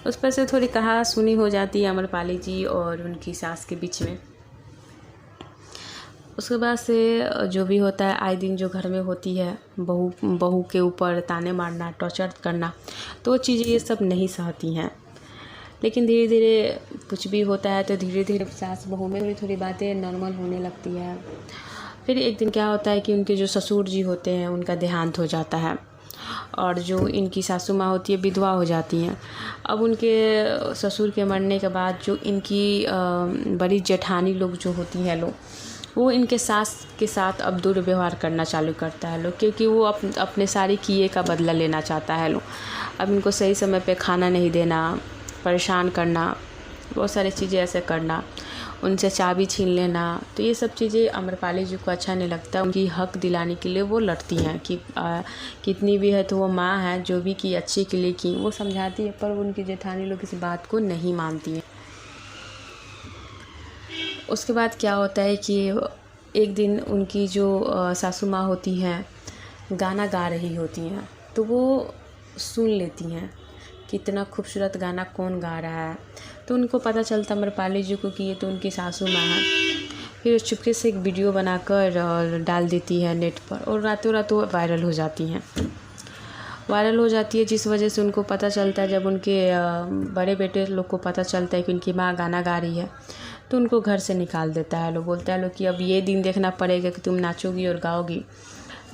उस पर से थोड़ी कहा सुनी हो जाती है अमरपाली जी और उनकी सास के बीच में। उसके बाद से जो भी होता है, आए दिन जो घर में होती है, बहू के ऊपर ताने मारना, टॉर्चर करना, तो वो चीज़ें ये सब नहीं सहती हैं। लेकिन धीरे धीरे कुछ भी होता है तो धीरे धीरे सास बहू में थोड़ी थोड़ी बातें नॉर्मल होने लगती है। फिर एक दिन क्या होता है कि उनके जो ससुर जी होते हैं उनका देहांत हो जाता है और जो इनकी सासू माँ होती है विधवा हो जाती हैं। अब उनके ससुर के मरने के बाद जो इनकी बड़ी जेठानी लोग जो होती हैं लोग, वो इनके सास के साथ अब दुर्व्यवहार करना चालू करता है लोग, क्योंकि वो अपने सारी किए का बदला लेना चाहता है लोग। अब इनको सही समय पे खाना नहीं देना, परेशान करना, बहुत सारी चीज़ें ऐसे करना, उनसे चाबी छीन लेना। तो ये सब चीज़ें अमरपाली जी को अच्छा नहीं लगता। उनकी हक दिलाने के लिए वो लड़ती हैं कि कितनी भी है तो वो माँ है, जो भी की अच्छे के लिए की, वो समझाती है, पर उनकी जेठानी लोग इस बात को नहीं मानती हैं। उसके बाद क्या होता है कि एक दिन उनकी जो सासू माँ होती हैं गाना गा रही होती हैं, तो वो सुन लेती हैं कि इतना खूबसूरत गाना कौन गा रहा है। तो उनको पता चलता अमरपाली जी को कि ये तो उनकी सासू माँ है। फिर वो चुपके से एक वीडियो बनाकर और डाल देती है नेट पर, और रातों रातों वायरल हो जाती हैं। जिस वजह से उनको पता चलता है, जब उनके बड़े बेटे लोग को पता चलता है कि उनकी माँ गाना गा रही है, तो उनको घर से निकाल देता है लोग। बोलता है लोग कि अब ये दिन देखना पड़ेगा कि तुम नाचोगी और गाओगी।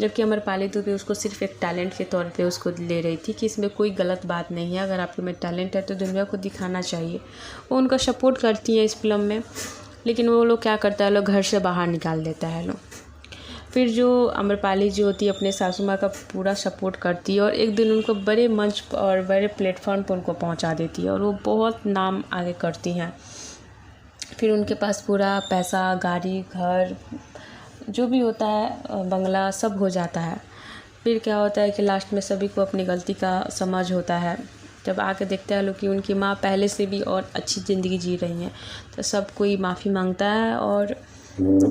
जबकि अमरपाली तो भी उसको सिर्फ एक टैलेंट के तौर पे उसको ले रही थी कि इसमें कोई गलत बात नहीं है, अगर आपके में टैलेंट है तो दुनिया को दिखाना चाहिए। वो उनका सपोर्ट करती है इस फिल्म में, लेकिन वो लोग क्या करता है, लोग घर से बाहर निकाल देता है लोग। फिर जो अमरपाली जी होती है अपने सासू माँ का पूरा सपोर्ट करती है और एक दिन उनको बड़े मंच और बड़े प्लेटफॉर्म पर उनको पहुँचा देती है और वो बहुत नाम आगे करती हैं। फिर उनके पास पूरा पैसा, गाड़ी, घर, जो भी होता है, बंगला, सब हो जाता है। फिर क्या होता है कि लास्ट में सभी को अपनी गलती का समझ होता है। जब आके देखते हैं लोग कि उनकी माँ पहले से भी और अच्छी ज़िंदगी जी रही हैं, तो सब कोई माफ़ी मांगता है और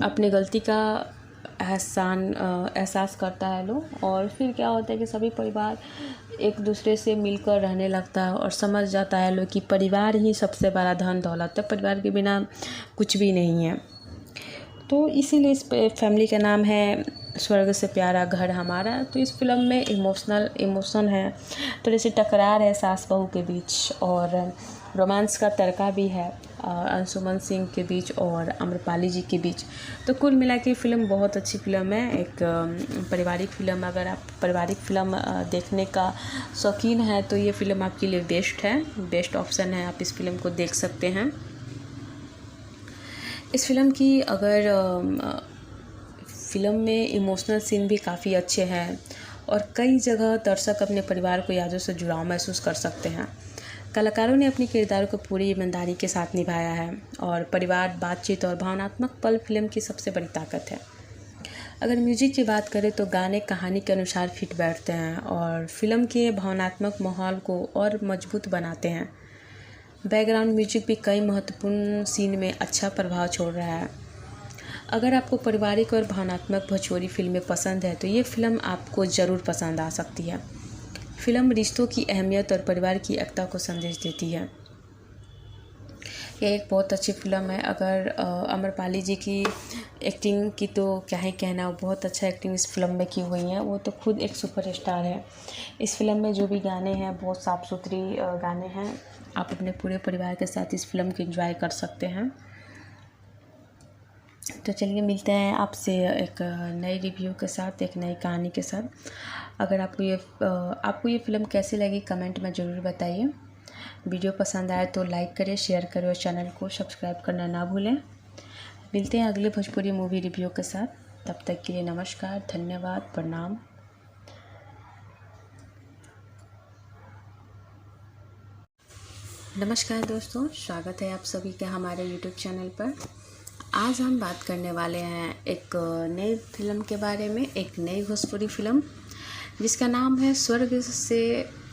अपनी गलती का एहसास करता है लोग। और फिर क्या होता है कि सभी परिवार एक दूसरे से मिलकर रहने लगता है और समझ जाता है लोग कि परिवार ही सबसे बड़ा धन दौलत है, परिवार के बिना कुछ भी नहीं है। तो इसीलिए इस फैमिली का नाम है स्वर्ग से प्यारा घर हमारा। तो इस फिल्म में इमोशन है, थोड़ी सी टकरार है सास बहू के बीच, और रोमांस का तड़का भी है अंशुमन सिंह के बीच और आम्रपाली जी के बीच। तो कुल मिला के फ़िल्म बहुत अच्छी फ़िल्म है, एक पारिवारिक फ़िल्म। अगर आप पारिवारिक फ़िल्म देखने का शौकीन है तो ये फ़िल्म आपके लिए बेस्ट है, बेस्ट ऑप्शन है, आप इस फ़िल्म को देख सकते हैं। इस फ़िल्म की अगर फ़िल्म में इमोशनल सीन भी काफ़ी अच्छे हैं और कई जगह दर्शक अपने परिवार को यादों से जुड़ाव महसूस कर सकते हैं। कलाकारों ने अपने किरदारों को पूरी ईमानदारी के साथ निभाया है और परिवार, बातचीत और भावनात्मक पल फ़िल्म की सबसे बड़ी ताकत है। अगर म्यूजिक की बात करें तो गाने कहानी के अनुसार फिट बैठते हैं और फ़िल्म के भावनात्मक माहौल को और मजबूत बनाते हैं। बैकग्राउंड म्यूजिक भी कई महत्वपूर्ण सीन में अच्छा प्रभाव छोड़ रहा है। अगर आपको पारिवारिक और भावनात्मक भोजपुरी फिल्में पसंद है तो ये फ़िल्म आपको ज़रूर पसंद आ सकती है। फ़िल्म रिश्तों की अहमियत और परिवार की एकता को संदेश देती है। यह एक बहुत अच्छी फ़िल्म है। अगर आम्रपाली जी की एक्टिंग की तो क्या ही कहना, बहुत अच्छा एक्टिंग इस फिल्म में की हुई है। वो तो खुद एक सुपरस्टार है। इस फिल्म में जो भी गाने हैं बहुत साफ़ सुथरी गाने हैं। आप अपने पूरे परिवार के साथ इस फिल्म को एंजॉय कर सकते हैं। तो चलिए मिलते हैं आपसे एक नई रिव्यू के साथ, एक नई कहानी के साथ। अगर आपको ये फ़िल्म कैसी लगी कमेंट में ज़रूर बताइए। वीडियो पसंद आए तो लाइक करें, शेयर करें और चैनल को सब्सक्राइब करना ना भूलें। मिलते हैं अगले भोजपुरी मूवी रिव्यू के साथ। तब तक के लिए नमस्कार, धन्यवाद, प्रणाम। नमस्कार दोस्तों, स्वागत है आप सभी का हमारे YouTube चैनल पर। आज हम बात करने वाले हैं एक नई फिल्म के बारे में, एक नई भोजपुरी फिल्म जिसका नाम है स्वर्ग से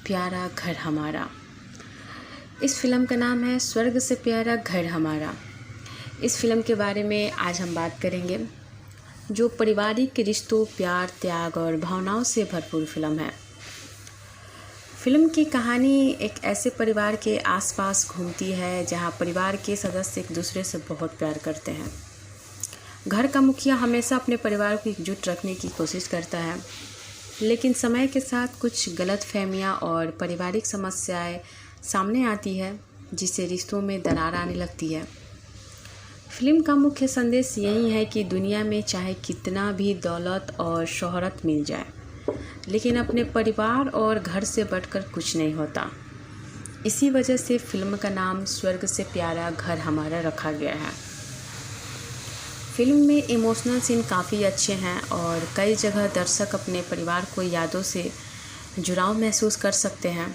प्यारा घर हमारा। इस फिल्म का नाम है स्वर्ग से प्यारा घर हमारा। इस फिल्म के बारे में आज हम बात करेंगे, जो पारिवारिक रिश्तों, प्यार, त्याग और भावनाओं से भरपूर फिल्म है। फिल्म की कहानी एक ऐसे परिवार के आसपास घूमती है जहां परिवार के सदस्य एक दूसरे से बहुत प्यार करते हैं। घर का मुखिया हमेशा अपने परिवार को एकजुट रखने की कोशिश करता है, लेकिन समय के साथ कुछ गलतफहमियां और पारिवारिक समस्याएं सामने आती है, जिससे रिश्तों में दरार आने लगती है। फिल्म का मुख्य संदेश यही है कि दुनिया में चाहे कितना भी दौलत और शोहरत मिल जाए, लेकिन अपने परिवार और घर से बढ़कर कुछ नहीं होता। इसी वजह से फिल्म का नाम स्वर्ग से प्यारा घर हमारा रखा गया है। फिल्म में इमोशनल सीन काफ़ी अच्छे हैं और कई जगह दर्शक अपने परिवार को यादों से जुड़ाव महसूस कर सकते हैं।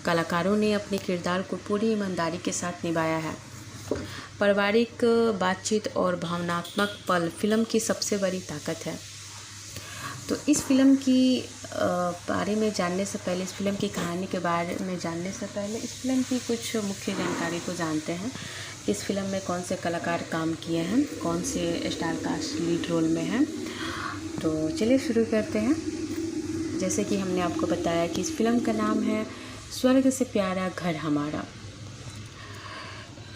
कलाकारों ने अपने किरदार को पूरी ईमानदारी के साथ निभाया है। पारिवारिक बातचीत और भावनात्मक पल फिल्म की सबसे बड़ी ताकत है। तो इस फिल्म की बारे में जानने से पहले, इस फिल्म की कहानी के बारे में जानने से पहले इस फिल्म की कुछ मुख्य जानकारी को जानते हैं। इस फिल्म में कौन से कलाकार काम किए हैं, कौन से स्टार कास्ट लीड रोल में हैं। तो चलिए शुरू करते हैं। जैसे कि हमने आपको बताया कि इस फिल्म का नाम है स्वर्ग से प्यारा घर हमारा।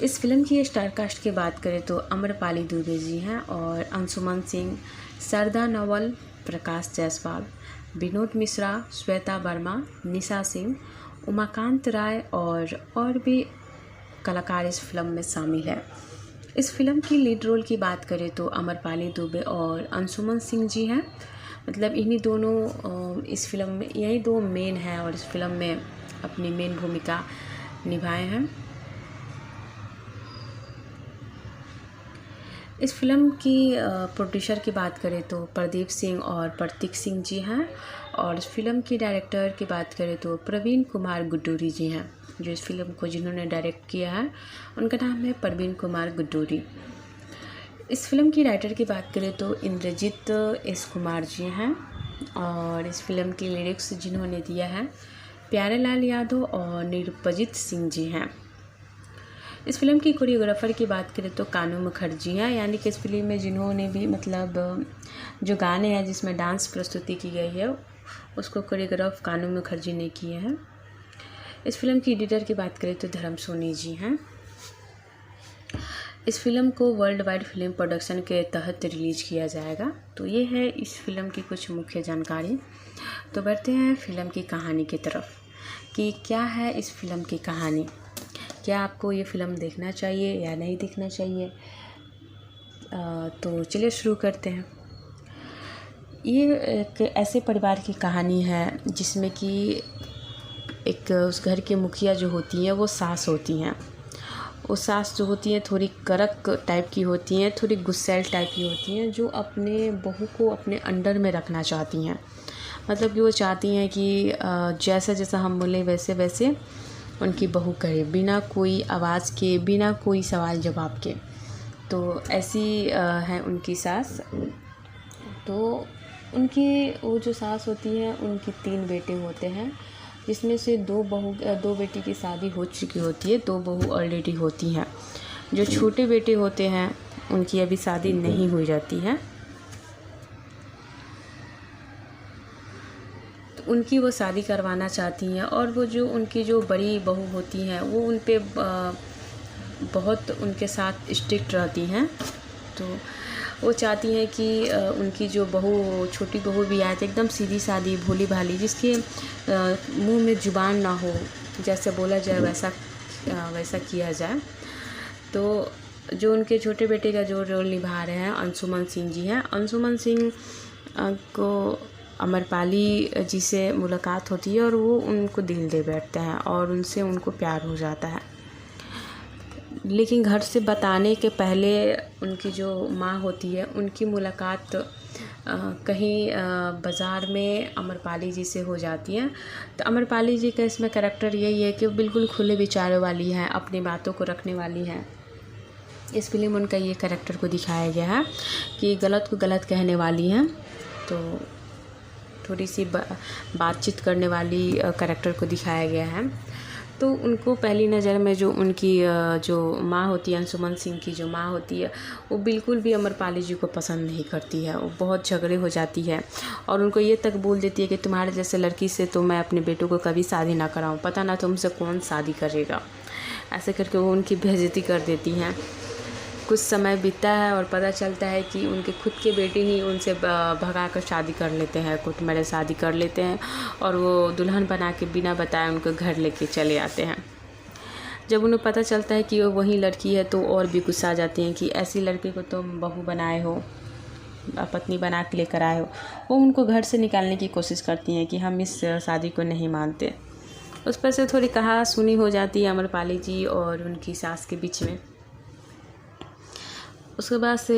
इस फिल्म की स्टार कास्ट की बात करें तो आम्रपाली दुबे जी हैं और अंशुमन सिंह, शारदा नवल, प्रकाश जायसवाल, विनोद मिश्रा, श्वेता वर्मा, निशा सिंह, उमाकांत राय और भी कलाकार इस फिल्म में शामिल है। इस फिल्म की लीड रोल की बात करें तो आम्रपाली दुबे और अंशुमन सिंह जी हैं। मतलब इन्हीं दोनों इस फिल्म में, यही दो मेन हैं और इस फिल्म में अपनी मेन भूमिका निभाए हैं। इस फिल्म की प्रोड्यूसर की बात करें तो प्रदीप सिंह और प्रतीक सिंह जी हैं और इस फिल्म की डायरेक्टर की बात करें तो प्रवीण कुमार गुड्डूरी जी हैं। जो इस फिल्म को जिन्होंने डायरेक्ट किया है उनका नाम है प्रवीण कुमार गुड्डूरी। इस फिल्म की राइटर की बात करें तो इंद्रजीत एस कुमार जी हैं और इस फिल्म की लिरिक्स जिन्होंने दिया है प्यारेलाल यादव और निरुपजीत सिंह जी हैं। इस फिल्म की कोरियोग्राफर की बात करें तो कानू मुखर्जी हैं, यानी कि इस फिल्म में जिन्होंने भी मतलब जो गाने हैं जिसमें डांस प्रस्तुति की गई है उसको कोरियोग्राफ कानू मुखर्जी ने किए हैं। इस फिल्म की एडिटर की बात करें तो धर्म सोनी जी हैं। इस फिल्म को वर्ल्ड वाइड फिल्म प्रोडक्शन के तहत रिलीज किया जाएगा। तो ये है इस फिल्म की कुछ मुख्य जानकारी। तो बढ़ते हैं फिल्म की कहानी की तरफ कि क्या है इस फिल्म की कहानी। क्या आपको ये फ़िल्म देखना चाहिए या नहीं देखना चाहिए। तो चलिए शुरू करते हैं। ये एक ऐसे परिवार की कहानी है जिसमें कि एक उस घर की मुखिया जो होती हैं वो सास होती हैं। वो सास जो होती हैं थोड़ी कड़क टाइप की होती हैं, थोड़ी गुस्सैल टाइप की होती हैं, जो अपने बहू को अपने अंडर में रखना चाहती हैं। मतलब कि वो चाहती हैं कि जैसा जैसा हम बोले वैसे वैसे उनकी बहू करे, बिना कोई आवाज़ के, बिना कोई सवाल जवाब के। तो ऐसी है उनकी सास। तो उनकी वो जो सास होती है उनकी 3 बेटे होते हैं, जिसमें से 2 बेटी की शादी हो चुकी होती है, 2 बहू ऑलरेडी होती हैं। जो छोटे बेटे होते हैं उनकी अभी शादी नहीं हुई जाती है। तो उनकी वो शादी करवाना चाहती हैं और वो जो उनकी जो बड़ी बहू होती हैं वो उन पे बहुत उनके साथ स्ट्रिक्ट रहती हैं। तो वो चाहती हैं कि उनकी जो बहू, छोटी बहू भी आए तो एकदम सीधी सादी भोली भाली, जिसके मुंह में जुबान ना हो, जैसे बोला जाए वैसा किया जाए। तो जो उनके छोटे बेटे का जो रोल निभा रहे हैं अंशुमन सिंह जी हैं। अंशुमन सिंह को अमरपाली जी से मुलाकात होती है और वो उनको दिल दे बैठते हैं और उनसे उनको प्यार हो जाता है। लेकिन घर से बताने के पहले उनकी जो माँ होती है उनकी मुलाकात कहीं बाज़ार में अमरपाली जी से हो जाती है। तो अमरपाली जी का इसमें कैरेक्टर यही है कि वो बिल्कुल खुले विचारों वाली हैं, अपनी बातों को रखने वाली हैं। इस फिल्म में उनका ये कैरेक्टर को दिखाया गया है कि गलत को गलत कहने वाली हैं। तो थोड़ी सी बातचीत करने वाली कैरेक्टर को दिखाया गया है। तो उनको पहली नज़र में जो उनकी जो माँ होती है, अंशुमन सिंह की जो माँ होती है, वो बिल्कुल भी अमरपाली जी को पसंद नहीं करती है। वो बहुत झगड़े हो जाती है और उनको ये तक बोल देती है कि तुम्हारे जैसे लड़की से तो मैं अपने बेटों को कभी शादी ना कराऊं, पता ना तुमसे कौन शादी करेगा। ऐसे करके वो उनकी बेइज्जती कर देती हैं। कुछ समय बीतता है और पता चलता है कि उनके खुद के बेटे ही उनसे भगा कर शादी कर लेते हैं, कोर्ट मैरिज शादी कर लेते हैं और वो दुल्हन बना के बिना बताए उनको घर लेके चले आते हैं। जब उन्हें पता चलता है कि वो वही लड़की है तो और भी गुस्सा आ जाती हैं कि ऐसी लड़की को तुम बहू बनाए हो, पत्नी बना के लेकर आए हो। वो उनको घर से निकालने की कोशिश करती हैं कि हम इस शादी को नहीं मानते। उस पर से थोड़ी कहा सुनी हो जाती है अमरपाली जी और उनकी सास के बीच में। उसके बाद से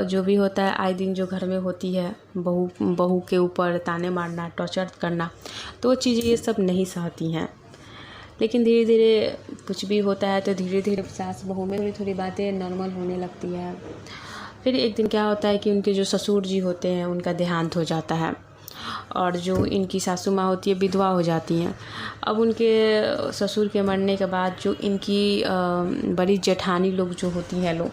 जो भी होता है, आए दिन जो घर में होती है, बहू के ऊपर ताने मारना, टॉर्चर करना, तो वो चीज़ें ये सब नहीं सहती हैं। लेकिन धीरे धीरे कुछ भी होता है तो धीरे धीरे सास बहू में थोड़ी थोड़ी बातें नॉर्मल होने लगती है। फिर एक दिन क्या होता है कि उनके जो ससुर जी होते हैं उनका देहांत हो जाता है और जो इनकी सासू माँ होती है विधवा हो जाती हैं। अब उनके ससुर के मरने के बाद जो इनकी बड़ी जेठानी लोग जो होती हैं लोग,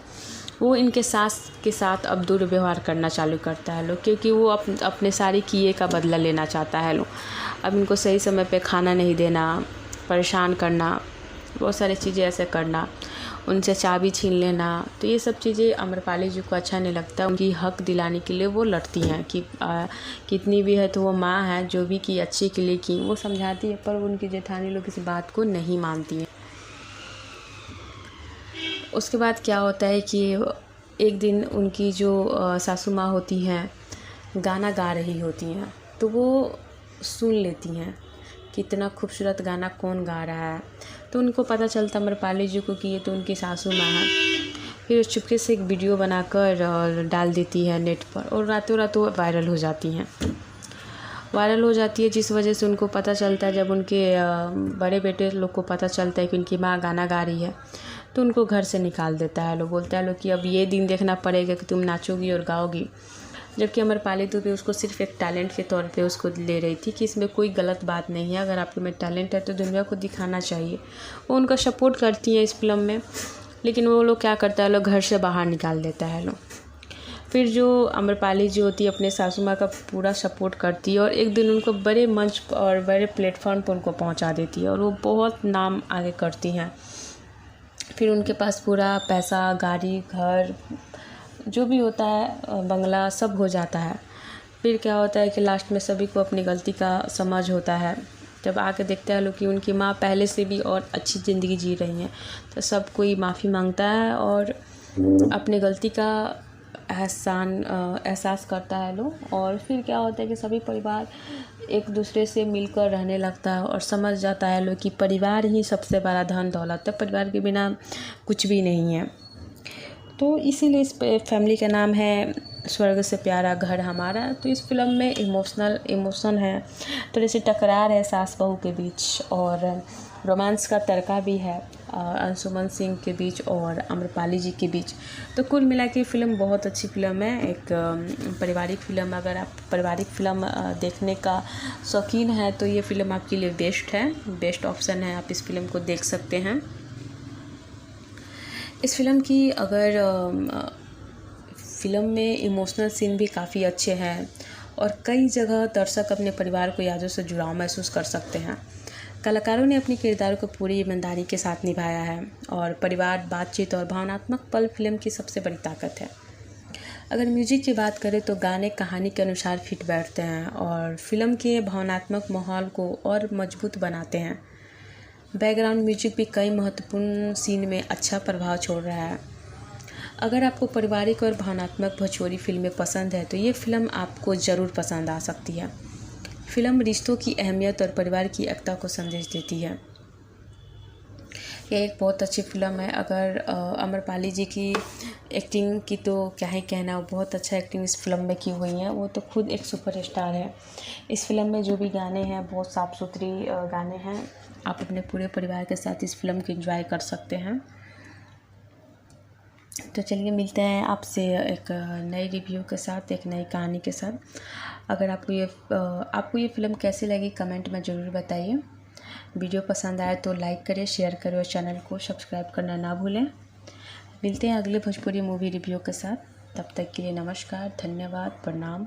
वो इनके सास के साथ अब दुर्व्यवहार करना चालू करता है लोग, क्योंकि वो अपने सारे किए का बदला लेना चाहता है लोग। अब इनको सही समय पे खाना नहीं देना, परेशान करना, बहुत सारी चीज़ें ऐसे करना, उनसे चाबी छीन लेना। तो ये सब चीज़ें अमरपाली जी को अच्छा नहीं लगता। उनकी हक दिलाने के लिए वो लड़ती हैं कि कितनी भी है तो वो माँ है, जो भी की अच्छे के लिए की वो समझाती है, पर उनकी जेठानी लोग इस बात को नहीं मानती हैं। उसके बाद क्या होता है कि एक दिन उनकी जो सासू माँ होती हैं गाना गा रही होती हैं, तो वो सुन लेती हैं कि इतना खूबसूरत गाना कौन गा रहा है। तो उनको पता चलता अमरपाली जी को कि ये तो उनकी सासू माँ है। फिर चुपके से एक वीडियो बनाकर डाल देती है नेट पर और रातों रात वो वायरल हो जाती है, जिस वजह से उनको पता चलता है, जब उनके बड़े बेटे लोग को पता चलता है कि उनकी माँ गाना गा रही है, तो उनको घर से निकाल देता है लोग। बोलता है लोग कि अब ये दिन देखना पड़ेगा कि तुम नाचोगी और गाओगी। जबकि अमरपाली दुबे उसको सिर्फ एक टैलेंट के तौर पे उसको ले रही थी कि इसमें कोई गलत बात नहीं है, अगर आपके में टैलेंट है तो दुनिया को दिखाना चाहिए। वो उनका सपोर्ट करती है इस फिल्म में, लेकिन वो लोग क्या करता है, लोग घर से बाहर निकाल देता है लोग। फिर जो अमरपाली जी होती है अपने सासू माँ का पूरा सपोर्ट करती है और एक दिन उनको बड़े मंच और बड़े प्लेटफॉर्म पर उनको पहुँचा देती है और वो बहुत नाम आगे करती हैं। फिर उनके पास पूरा पैसा, गाड़ी, घर, जो भी होता है, बंगला, सब हो जाता है। फिर क्या होता है कि लास्ट में सभी को अपनी गलती का समझ होता है जब आके देखते हैं लोग कि उनकी माँ पहले से भी और अच्छी ज़िंदगी जी रही हैं, तो सब कोई माफ़ी मांगता है और अपनी गलती का एहसास करता है लोग। और फिर क्या होता है कि सभी परिवार एक दूसरे से मिलकर रहने लगता है और समझ जाता है लोग कि परिवार ही सबसे बड़ा धन दौलत है, परिवार के बिना कुछ भी नहीं है। तो इसीलिए इस फैमिली का नाम है स्वर्ग से प्यारा घर हमारा। तो इस फिल्म में इमोशन है, थोड़ी सी टकरार है सास बहू के बीच और रोमांस का तड़का भी है अंशुमन सिंह के बीच और आम्रपाली जी के बीच। तो कुल मिला के फ़िल्म बहुत अच्छी फ़िल्म है, एक पारिवारिक फ़िल्म। अगर आप पारिवारिक फ़िल्म देखने का शौकीन है तो ये फ़िल्म आपके लिए बेस्ट ऑप्शन है, आप इस फ़िल्म को देख सकते हैं। इस फिल्म की अगर फिल्म में इमोशनल सीन भी काफ़ी अच्छे हैं और कई जगह दर्शक अपने परिवार को यादों से जुड़ाव महसूस कर सकते हैं। कलाकारों ने अपने किरदारों को पूरी ईमानदारी के साथ निभाया है और परिवार, बातचीत और भावनात्मक पल फिल्म की सबसे बड़ी ताकत है। अगर म्यूजिक की बात करें तो गाने कहानी के अनुसार फिट बैठते हैं और फिल्म के भावनात्मक माहौल को और मजबूत बनाते हैं। बैकग्राउंड म्यूजिक भी कई महत्वपूर्ण सीन में अच्छा प्रभाव छोड़ रहा है। अगर आपको पारिवारिक और भावनात्मक भोजपुरी फिल्में पसंद है तो ये फ़िल्म आपको ज़रूर पसंद आ सकती है। फिल्म रिश्तों की अहमियत और परिवार की एकता को संदेश देती है। ये एक बहुत अच्छी फ़िल्म है। अगर आम्रपाली जी की एक्टिंग की तो क्या ही कहना, बहुत अच्छा एक्टिंग इस फिल्म में की हुई है, वो तो खुद एक सुपरस्टार है। इस फिल्म में जो भी गाने हैं बहुत साफ़ सुथरी गाने हैं, आप अपने पूरे परिवार के साथ इस फिल्म को एंजॉय कर सकते हैं। तो चलिए मिलते हैं आपसे एक नई रिव्यू के साथ, एक नई कहानी के साथ। अगर आपको ये फ़िल्म कैसी लगी कमेंट में ज़रूर बताइए। वीडियो पसंद आए तो लाइक करें, शेयर करें और चैनल को सब्सक्राइब करना ना भूलें। मिलते हैं अगले भोजपुरी मूवी रिव्यू के साथ। तब तक के लिए नमस्कार, धन्यवाद, प्रणाम।